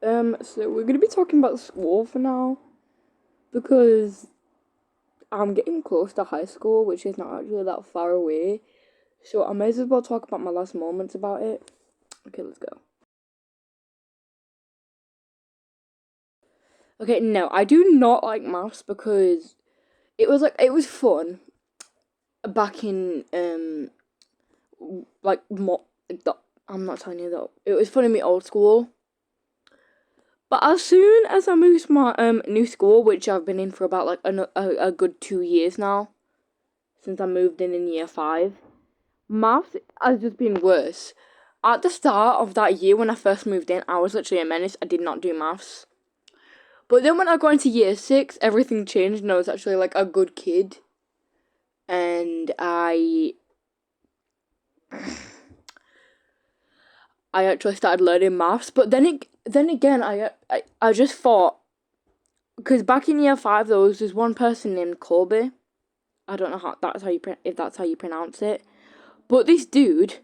So we're gonna be talking about school for now because I'm getting close to high school, which is not actually that far away. So I might as well talk about my last moments about it. Okay, let's go. Okay, no, I do not like maths because it was fun back in like I'm not telling you though. It was fun in my old school. But as soon as I moved to my new school, which I've been in for about like a good 2 years now, since I moved in year 5, maths has just been worse. At the start of that year when I first moved in, I was literally a menace. I did not do maths. But then when I got into year 6, everything changed and I was actually like a good kid. And I actually started learning maths. But then again, I just thought, because back in year 5 there was this one person named Colby. I don't know if that's how you pronounce it. But this dude,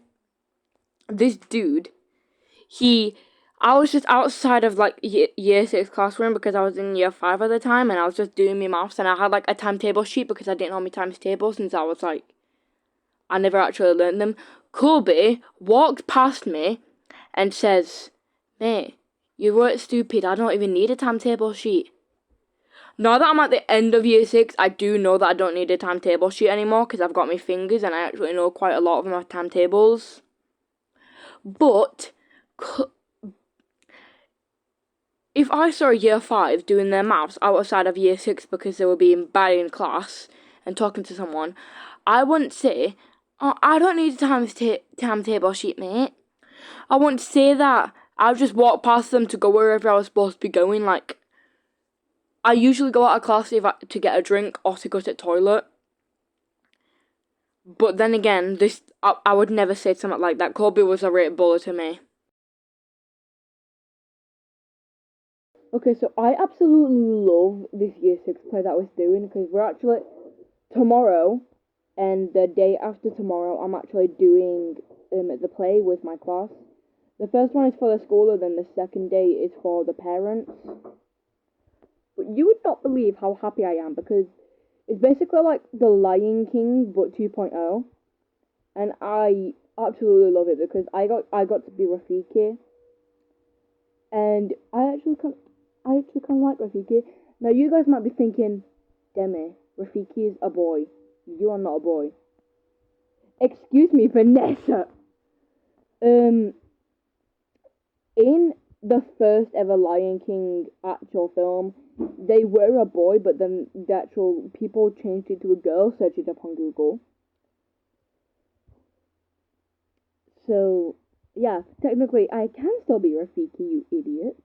he I was just outside of like year 6 classroom because I was in year 5 at the time, and I was just doing my maths, and I had like a timetable sheet because I didn't know my times table since I never actually learned them. Colby walked past me and says, "Mate, you weren't stupid. I don't even need a timetable sheet." Now that I'm at the end of year 6, I do know that I don't need a timetable sheet anymore because I've got my fingers and I actually know quite a lot of my timetables. But if I saw year 5 doing their maths outside of year 6 because they were being bad in class and talking to someone, I wouldn't say, "Oh, I don't need a timetable sheet, mate." I wouldn't say that. I would just walk past them to go wherever I was supposed to be going. Like, I usually go out of class to get a drink or to go to the toilet. But then again, I would never say something like that. Colby was a real bully to me. Okay, so I absolutely love this year 6 play that we're doing because we're actually tomorrow and the day after tomorrow I'm actually doing the play with my class. The first one is for the school and then the second day is for the parents. But you would not believe how happy I am because it's basically like The Lion King but 2.0, and I absolutely love it because I got to be Rafiki, and I actually kind of like Rafiki. Now you guys might be thinking, Demi, Rafiki is a boy. You are not a boy. Excuse me, Vanessa. Um, in the first ever Lion King actual film, they were a boy, but then the actual people changed it to a girl. Search it up on Google. So yeah, technically I can still be Rafiki, you idiot.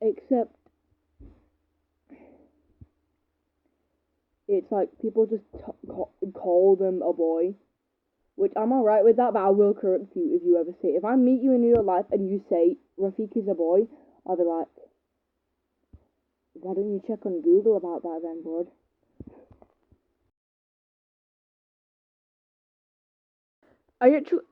Except it's like people just call them a boy, which I'm alright with that, but I will correct you if you ever say, if I meet you in real life and you say Rafiki's a boy, I'll be like, why don't you check on Google about that then, bud?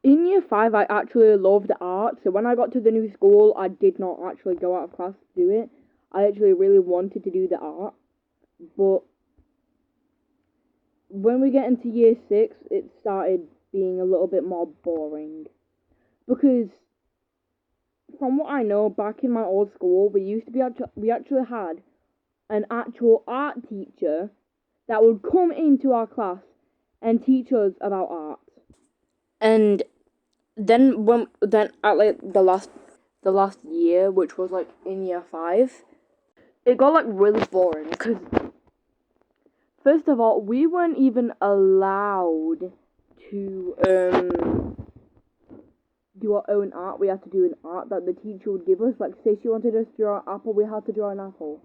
In year 5, I actually loved art. So when I got to the new school, I did not actually go out of class to do it. I actually really wanted to do the art, but when we get into year 6, it started being a little bit more boring because from what I know, back in my old school, we actually had an actual art teacher that would come into our class and teach us about art. And then at like the last year, which was like in year 5, it got like really boring because first of all, we weren't even allowed to do our own art. We had to do an art that the teacher would give us. Like, say she wanted us to draw an apple, we had to draw an apple.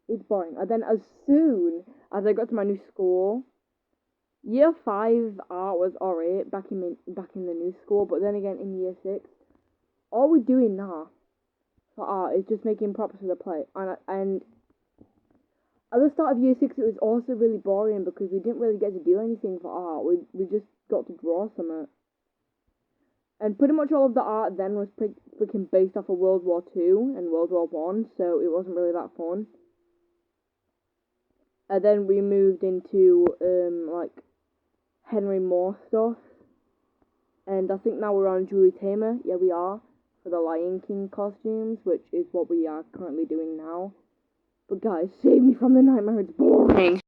It's boring. And then as soon as I got to my new school, year 5 art was alright back in the new school, but then again in year 6, all we're doing now for art is just making props for the play. And at the start of year 6, it was also really boring because we didn't really get to do anything for art. We just got to draw something. And pretty much all of the art then was freaking based off of World War II and World War One, so it wasn't really that fun. And then we moved into, like, Henry Moore stuff. And I think now we're on Julie Taymor. Yeah, we are. For the Lion King costumes, which is what we are currently doing now. But guys, save me from the nightmare, it's boring.